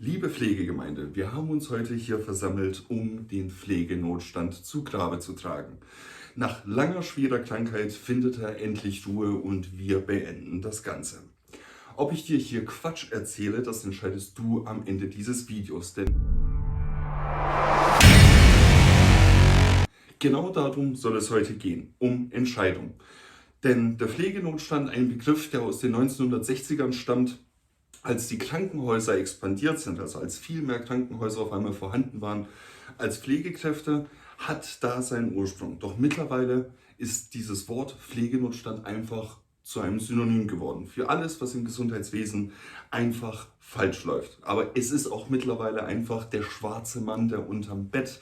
Liebe Pflegegemeinde, wir haben uns heute hier versammelt, um den Pflegenotstand zu Grabe zu tragen. Nach langer, schwerer Krankheit findet er endlich Ruhe und wir beenden das Ganze. Ob ich dir hier Quatsch erzähle, das entscheidest du am Ende dieses Videos, denn genau darum soll es heute gehen, um Entscheidung. Denn der Pflegenotstand, ein Begriff, der aus den 1960ern stammt, als die Krankenhäuser expandiert sind, also als viel mehr Krankenhäuser auf einmal vorhanden waren als Pflegekräfte, hat da seinen Ursprung. Doch mittlerweile ist dieses Wort Pflegenotstand einfach zu einem Synonym geworden für alles, was im Gesundheitswesen einfach falsch läuft. Aber es ist auch mittlerweile einfach der schwarze Mann, der unterm Bett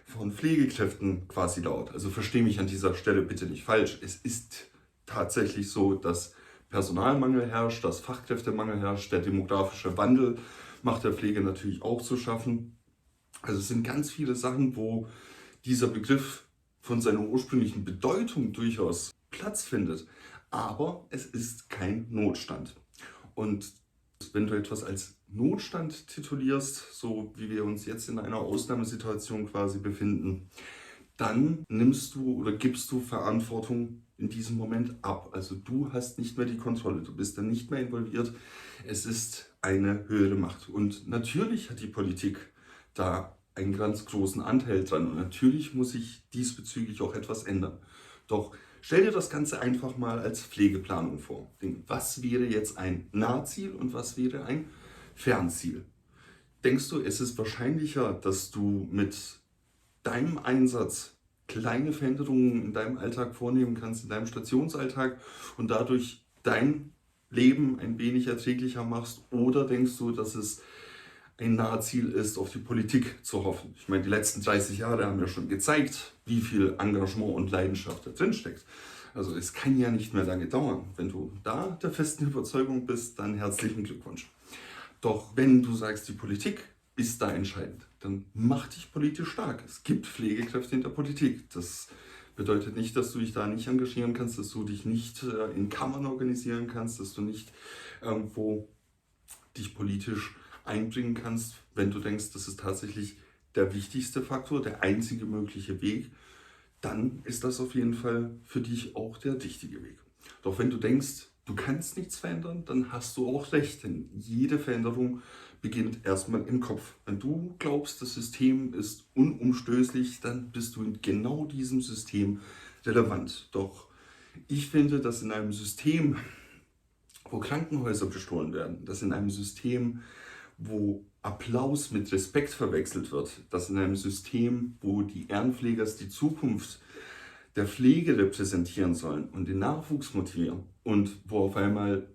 von Pflegekräften quasi lauert. Also verstehe mich an dieser Stelle bitte nicht falsch. Es ist tatsächlich so, dass Personalmangel herrscht, dass Fachkräftemangel herrscht, der demografische Wandel macht der Pflege natürlich auch zu schaffen. Also es sind ganz viele Sachen, wo dieser Begriff von seiner ursprünglichen Bedeutung durchaus Platz findet. Aber es ist kein Notstand. Und wenn du etwas als Notstand titulierst, so wie wir uns jetzt in einer Ausnahmesituation quasi befinden, dann nimmst du oder gibst du Verantwortung in diesem Moment ab. Also du hast nicht mehr die Kontrolle, du bist dann nicht mehr involviert. Es ist eine höhere Macht. Und natürlich hat die Politik da einen ganz großen Anteil dran. Und natürlich muss sich diesbezüglich auch etwas ändern. Doch stell dir das Ganze einfach mal als Pflegeplanung vor. Was wäre jetzt ein Nahziel und was wäre ein Fernziel? Denkst du, es ist wahrscheinlicher, dass du mit deinem Einsatz kleine Veränderungen in deinem Alltag vornehmen kannst, in deinem Stationsalltag und dadurch dein Leben ein wenig erträglicher machst? Oder denkst du, dass es ein Nahziel ist, auf die Politik zu hoffen? Ich meine, die letzten 30 Jahre haben ja schon gezeigt, wie viel Engagement und Leidenschaft da drin steckt. Also es kann ja nicht mehr lange dauern. Wenn du da der festen Überzeugung bist, dann herzlichen Glückwunsch. Doch wenn du sagst, die Politik ist da entscheidend, dann mach dich politisch stark. Es gibt Pflegekräfte in der Politik. Das bedeutet nicht, dass du dich da nicht engagieren kannst, dass du dich nicht in Kammern organisieren kannst, dass du nicht irgendwo dich politisch einbringen kannst, wenn du denkst, das ist tatsächlich der wichtigste Faktor, der einzige mögliche Weg, dann ist das auf jeden Fall für dich auch der richtige Weg. Doch wenn du denkst, du kannst nichts verändern, dann hast du auch recht, denn jede Veränderung beginnt erstmal im Kopf. Wenn du glaubst, das System ist unumstößlich, dann bist du in genau diesem System relevant. Doch ich finde, dass in einem System, wo Krankenhäuser bestohlen werden, dass in einem System, wo Applaus mit Respekt verwechselt wird, dass in einem System, wo die Ehrenpflegers die Zukunft der Pflege repräsentieren sollen und den Nachwuchs motivieren und wo auf einmal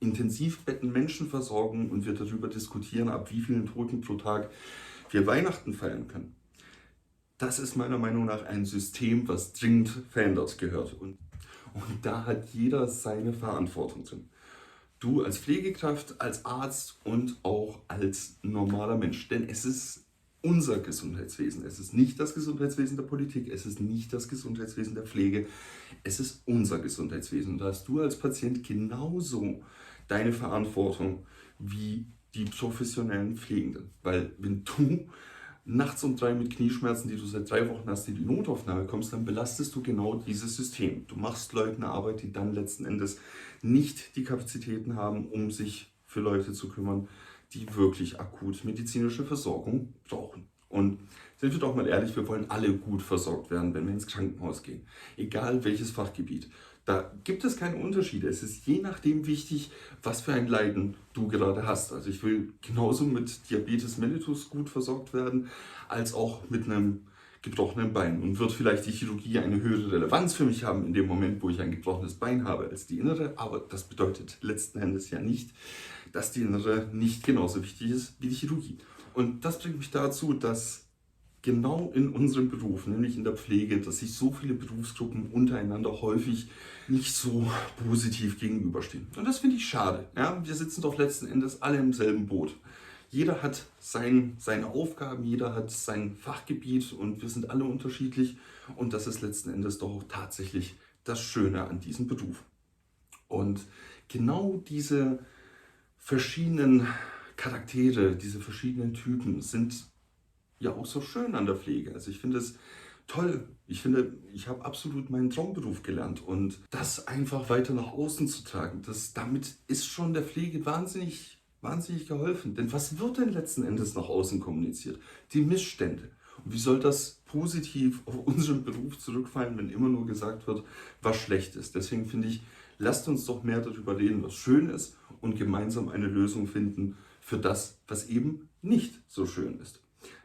Intensivbetten Menschen versorgen und wir darüber diskutieren, ab wie vielen Toten pro Tag wir Weihnachten feiern können. Das ist meiner Meinung nach ein System, was dringend verändert gehört. Und da hat jeder seine Verantwortung drin. Du als Pflegekraft, als Arzt und auch als normaler Mensch. Denn es ist unser Gesundheitswesen. Es ist nicht das Gesundheitswesen der Politik, es ist nicht das Gesundheitswesen der Pflege, es ist unser Gesundheitswesen. Und da hast du als Patient genauso deine Verantwortung wie die professionellen Pflegenden. Weil wenn du nachts um 3 mit Knieschmerzen, die du seit 3 Wochen hast, in die Notaufnahme kommst, dann belastest du genau dieses System. Du machst Leuten eine Arbeit, die dann letzten Endes nicht die Kapazitäten haben, um sich für Leute zu kümmern, die wirklich akut medizinische Versorgung brauchen. Und sind wir doch mal ehrlich, wir wollen alle gut versorgt werden, wenn wir ins Krankenhaus gehen. Egal welches Fachgebiet. Da gibt es keine Unterschiede. Es ist je nachdem wichtig, was für ein Leiden du gerade hast. Also ich will genauso mit Diabetes mellitus gut versorgt werden, als auch mit einem gebrochenen Bein. Und wird vielleicht die Chirurgie eine höhere Relevanz für mich haben in dem Moment, wo ich ein gebrochenes Bein habe, als die innere. Aber das bedeutet letzten Endes ja nicht, dass die innere nicht genauso wichtig ist wie die Chirurgie. Und das bringt mich dazu, dass genau in unserem Beruf, nämlich in der Pflege, dass sich so viele Berufsgruppen untereinander häufig nicht so positiv gegenüberstehen. Und das finde ich schade. Ja, wir sitzen doch letzten Endes alle im selben Boot. Jeder hat seine Aufgaben, jeder hat sein Fachgebiet und wir sind alle unterschiedlich. Und das ist letzten Endes doch auch tatsächlich das Schöne an diesem Beruf. Und genau diese verschiedenen Charaktere, diese verschiedenen Typen sind ja auch so schön an der Pflege. Also ich finde es toll. Ich finde, ich habe absolut meinen Traumberuf gelernt und das einfach weiter nach außen zu tragen, damit ist schon der Pflege wahnsinnig geholfen. Denn was wird denn letzten Endes nach außen kommuniziert? Die Missstände. Und wie soll das positiv auf unseren Beruf zurückfallen, wenn immer nur gesagt wird, was schlecht ist? Deswegen finde ich, lasst uns doch mehr darüber reden, was schön ist und gemeinsam eine Lösung finden für das, was eben nicht so schön ist.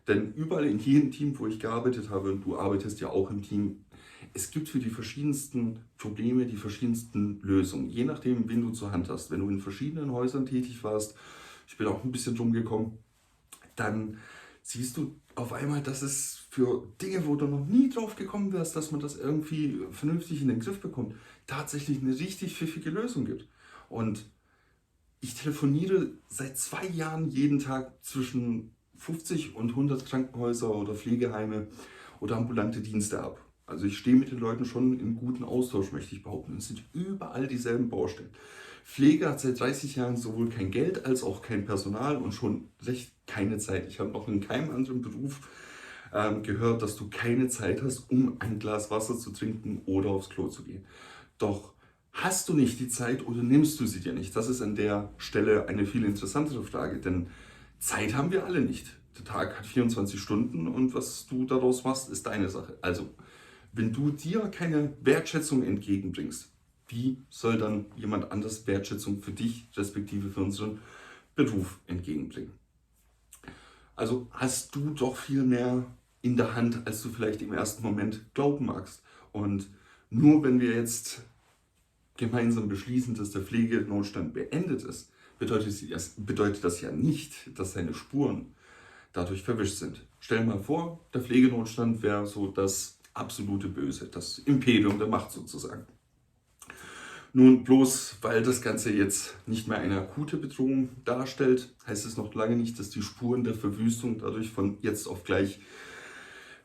Denn überall in jedem Team, wo ich gearbeitet habe, und du arbeitest ja auch im Team, es gibt für die verschiedensten Probleme die verschiedensten Lösungen. Je nachdem, wen du zur Hand hast. Wenn du in verschiedenen Häusern tätig warst, ich bin auch ein bisschen drum gekommen, dann siehst du auf einmal, dass es für Dinge, wo du noch nie drauf gekommen wärst, dass man das irgendwie vernünftig in den Griff bekommt, tatsächlich eine richtig pfiffige Lösung gibt. Und ich telefoniere seit 2 Jahren jeden Tag zwischen 50 und 100 Krankenhäuser oder Pflegeheime oder ambulante Dienste ab. Also ich stehe mit den Leuten schon in guten Austausch, möchte ich behaupten. Es sind überall dieselben Baustellen. Pflege hat seit 30 Jahren sowohl kein Geld als auch kein Personal und schon recht keine Zeit. Ich habe noch in keinem anderen Beruf gehört, dass du keine Zeit hast, um ein Glas Wasser zu trinken oder aufs Klo zu gehen. Doch hast du nicht die Zeit oder nimmst du sie dir nicht? Das ist an der Stelle eine viel interessantere Frage, denn Zeit haben wir alle nicht. Der Tag hat 24 Stunden und was du daraus machst, ist deine Sache. Also, wenn du dir keine Wertschätzung entgegenbringst, wie soll dann jemand anders Wertschätzung für dich, respektive für unseren Beruf entgegenbringen? Also hast du doch viel mehr in der Hand, als du vielleicht im ersten Moment glauben magst. Und nur wenn wir jetzt gemeinsam beschließen, dass der Pflegenotstand beendet ist, bedeutet das ja nicht, dass seine Spuren dadurch verwischt sind. Stell dir mal vor, der Pflegenotstand wäre so das absolute Böse, das Imperium der Macht sozusagen. Nun, bloß weil das Ganze jetzt nicht mehr eine akute Bedrohung darstellt, heißt es noch lange nicht, dass die Spuren der Verwüstung dadurch von jetzt auf gleich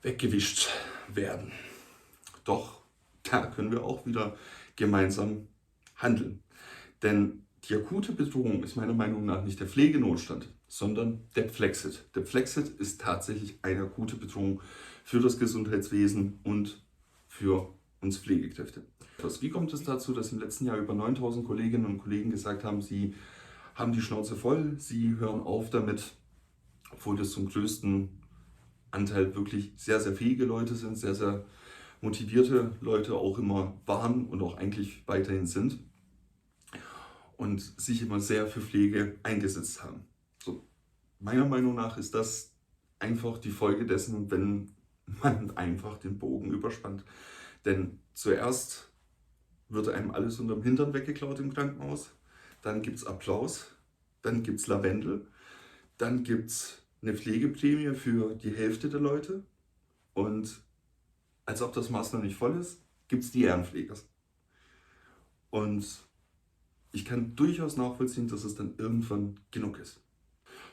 weggewischt werden. Doch da können wir auch wieder gemeinsam handeln. Denn die akute Bedrohung ist meiner Meinung nach nicht der Pflegenotstand, sondern der Pflexit. Der Pflexit ist tatsächlich eine akute Bedrohung für das Gesundheitswesen und für uns Pflegekräfte. Wie kommt es dazu, dass im letzten Jahr über 9000 Kolleginnen und Kollegen gesagt haben, sie haben die Schnauze voll, sie hören auf damit, obwohl das zum größten Anteil wirklich sehr, sehr fähige Leute sind, sehr, sehr motivierte Leute auch immer waren und auch eigentlich weiterhin sind und sich immer sehr für Pflege eingesetzt haben. So, meiner Meinung nach ist das einfach die Folge dessen, wenn man einfach den Bogen überspannt. Denn zuerst wird einem alles unterm Hintern weggeklaut im Krankenhaus, dann gibt es Applaus, dann gibt es Lavendel, dann gibt es eine Pflegeprämie für die Hälfte der Leute und als ob das Maß noch nicht voll ist, gibt es die Ehrenpfleger. Und ich kann durchaus nachvollziehen, dass es dann irgendwann genug ist.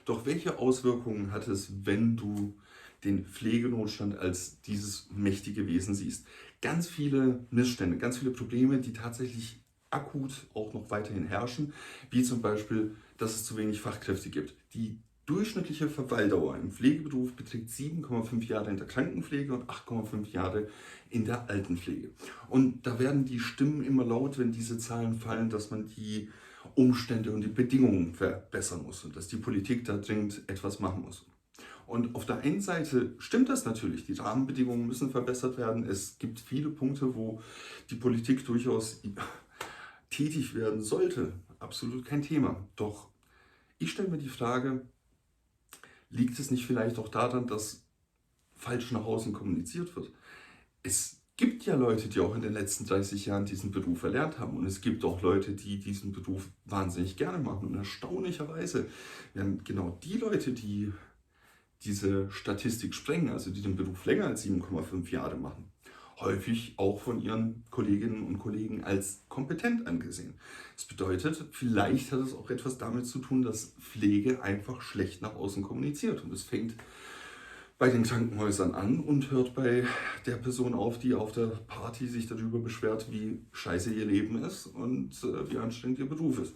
Doch welche Auswirkungen hat es, wenn du den Pflegenotstand als dieses mächtige Wesen siehst? Ganz viele Missstände, ganz viele Probleme, die tatsächlich akut auch noch weiterhin herrschen, wie zum Beispiel, dass es zu wenig Fachkräfte gibt. Die durchschnittliche Verweildauer im Pflegeberuf beträgt 7,5 Jahre in der Krankenpflege und 8,5 Jahre in der Altenpflege. Und da werden die Stimmen immer laut, wenn diese Zahlen fallen, dass man die Umstände und die Bedingungen verbessern muss und dass die Politik da dringend etwas machen muss. Und auf der einen Seite stimmt das natürlich, die Rahmenbedingungen müssen verbessert werden. Es gibt viele Punkte, wo die Politik durchaus tätig werden sollte. Absolut kein Thema. Doch ich stelle mir die Frage, liegt es nicht vielleicht auch daran, dass falsch nach außen kommuniziert wird? Es gibt ja Leute, die auch in den letzten 30 Jahren diesen Beruf erlernt haben und es gibt auch Leute, die diesen Beruf wahnsinnig gerne machen und erstaunlicherweise werden genau die Leute, die diese Statistik sprengen, also die den Beruf länger als 7,5 Jahre machen, häufig auch von ihren Kolleginnen und Kollegen als kompetent angesehen. Das bedeutet, vielleicht hat es auch etwas damit zu tun, dass Pflege einfach schlecht nach außen kommuniziert. Und es fängt bei den Krankenhäusern an und hört bei der Person auf, die auf der Party sich darüber beschwert, wie scheiße ihr Leben ist und wie anstrengend ihr Beruf ist.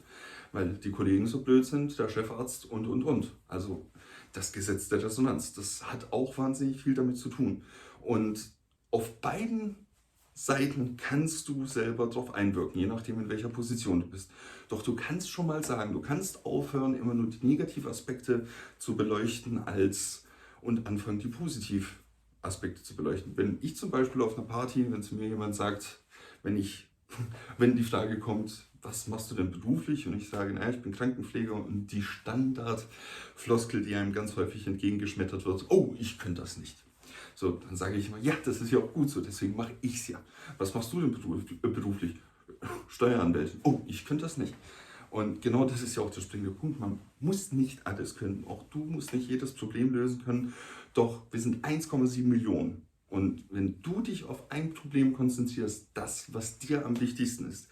weil die Kollegen so blöd sind, der Chefarzt und. Also das Gesetz der Resonanz, das hat auch wahnsinnig viel damit zu tun. Und auf beiden Seiten kannst du selber drauf einwirken, je nachdem, in welcher Position du bist. Doch du kannst schon mal sagen, du kannst aufhören, immer nur die Negativaspekte zu beleuchten und anfangen, die Positivaspekte zu beleuchten. Wenn ich zum Beispiel auf einer Party, wenn zu mir jemand sagt, wenn die Frage kommt, was machst du denn beruflich? Und ich sage, naja, ich bin Krankenpfleger, und die Standardfloskel, die einem ganz häufig entgegengeschmettert wird, oh, ich könnte das nicht. So, dann sage ich immer, ja, das ist ja auch gut so, deswegen mache ich es ja. Was machst du denn beruflich? Steueranwältin. Oh, ich könnte das nicht. Und genau das ist ja auch der springende Punkt. Man muss nicht alles können. Auch du musst nicht jedes Problem lösen können. Doch wir sind 1,7 Millionen. Und wenn du dich auf ein Problem konzentrierst, das, was dir am wichtigsten ist,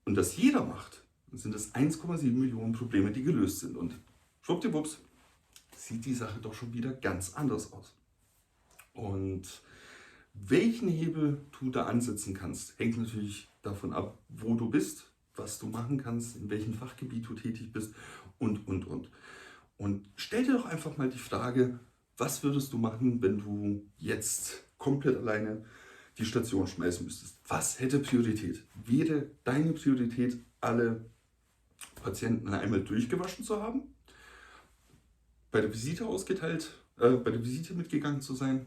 und das jeder macht, dann sind es 1,7 Millionen Probleme, die gelöst sind. Und schwuppdiwupps, sieht die Sache doch schon wieder ganz anders aus. Und welchen Hebel du da ansetzen kannst, hängt natürlich davon ab, wo du bist, was du machen kannst, in welchem Fachgebiet du tätig bist und. Und stell dir doch einfach mal die Frage, was würdest du machen, wenn du jetzt komplett alleine die Station schmeißen müsstest? Was hätte Priorität? Wäre deine Priorität, alle Patienten einmal durchgewaschen zu haben, bei der Visite bei der Visite mitgegangen zu sein,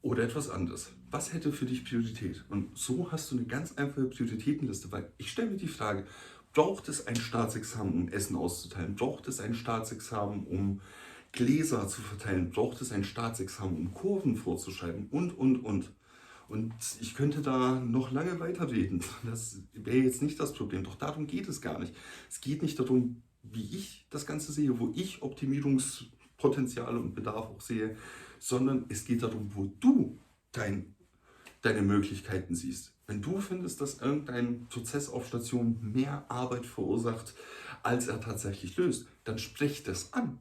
oder etwas anderes? Was hätte für dich Priorität? Und so hast du eine ganz einfache Prioritätenliste, weil ich stelle mir die Frage, braucht es ein Staatsexamen, um Essen auszuteilen? Braucht es ein Staatsexamen, um Gläser zu verteilen? Braucht es ein Staatsexamen, um Kurven vorzuschreiben? Und. Und ich könnte da noch lange weiterreden. Das wäre jetzt nicht das Problem, doch darum geht es gar nicht. Es geht nicht darum, wie ich das Ganze sehe, wo ich Optimierungspotenziale und Bedarf auch sehe, sondern es geht darum, wo du deine Möglichkeiten siehst. Wenn du findest, dass irgendein Prozess auf Station mehr Arbeit verursacht, als er tatsächlich löst, dann sprech das an.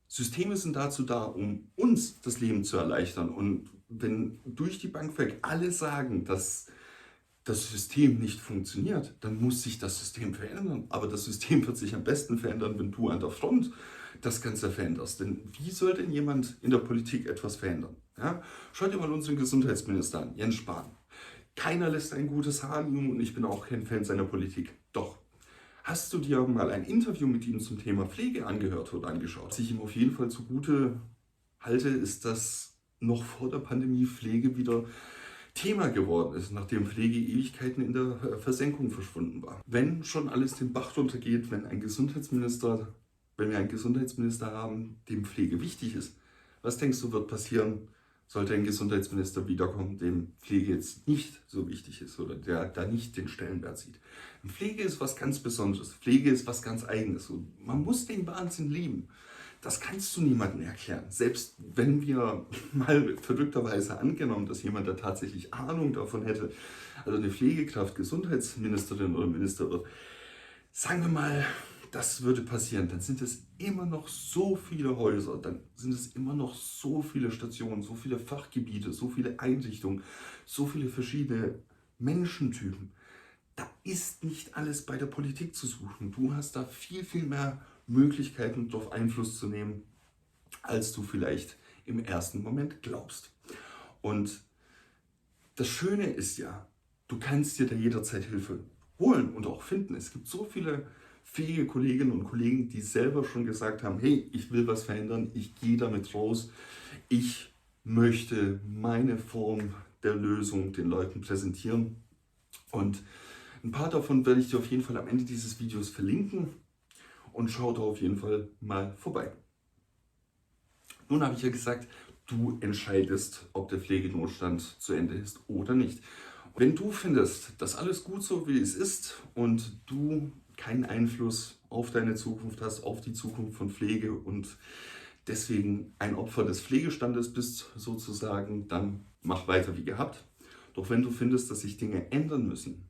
Systeme sind dazu da, um uns das Leben zu erleichtern. Und wenn durch die Bank weg alle sagen, dass das System nicht funktioniert, dann muss sich das System verändern. Aber das System wird sich am besten verändern, wenn du an der Front das Ganze veränderst. Denn wie soll denn jemand in der Politik etwas verändern? Ja? Schau dir mal unseren Gesundheitsminister an, Jens Spahn. Keiner lässt ein gutes Haar an ihm, und ich bin auch kein Fan seiner Politik. Doch, hast du dir mal ein Interview mit ihm zum Thema Pflege angehört oder angeschaut? Was ich ihm auf jeden Fall zugute halte, ist, dass noch vor der Pandemie Pflege wieder Thema geworden ist, nachdem Pflege Ewigkeiten in der Versenkung verschwunden war. Wenn schon alles den Bach runtergeht, wenn wir einen Gesundheitsminister haben, dem Pflege wichtig ist, was denkst du, wird passieren, sollte ein Gesundheitsminister wiederkommen, dem Pflege jetzt nicht so wichtig ist oder der da nicht den Stellenwert sieht? Pflege ist was ganz Besonderes, Pflege ist was ganz Eigenes und man muss den Wahnsinn lieben. Das kannst du niemandem erklären. Selbst wenn wir mal verrückterweise angenommen, dass jemand da tatsächlich Ahnung davon hätte, also eine Pflegekraft Gesundheitsministerin oder Minister wird, sagen wir mal, das würde passieren, dann sind es immer noch so viele Häuser, dann sind es immer noch so viele Stationen, so viele Fachgebiete, so viele Einrichtungen, so viele verschiedene Menschentypen. Da ist nicht alles bei der Politik zu suchen. Du hast da viel, viel mehr Möglichkeiten, darauf Einfluss zu nehmen, als du vielleicht im ersten Moment glaubst. Und das Schöne ist ja, du kannst dir da jederzeit Hilfe holen und auch finden. Es gibt so viele fähige Kolleginnen und Kollegen, die selber schon gesagt haben, hey, ich will was verändern, ich gehe damit raus, ich möchte meine Form der Lösung den Leuten präsentieren. Und ein paar davon werde ich dir auf jeden Fall am Ende dieses Videos verlinken und schau da auf jeden Fall mal vorbei. Nun habe ich ja gesagt, du entscheidest, ob der Pflegenotstand zu Ende ist oder nicht. Wenn du findest, dass alles gut so wie es ist und du keinen Einfluss auf deine Zukunft hast, auf die Zukunft von Pflege und deswegen ein Opfer des Pflegestandes bist sozusagen, dann mach weiter wie gehabt. Doch wenn du findest, dass sich Dinge ändern müssen,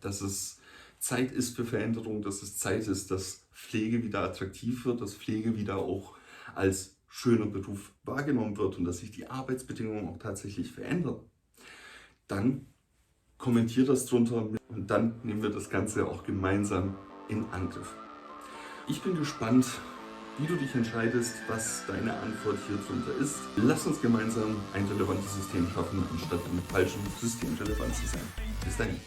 dass es Zeit ist für Veränderung, dass es Zeit ist, dass Pflege wieder attraktiv wird, dass Pflege wieder auch als schöner Beruf wahrgenommen wird und dass sich die Arbeitsbedingungen auch tatsächlich verändern, dann kommentier das drunter und dann nehmen wir das Ganze auch gemeinsam in Angriff. Ich bin gespannt, wie du dich entscheidest, was deine Antwort hier drunter ist. Lass uns gemeinsam ein relevantes System schaffen, anstatt im falschen System relevant zu sein. Bis dahin.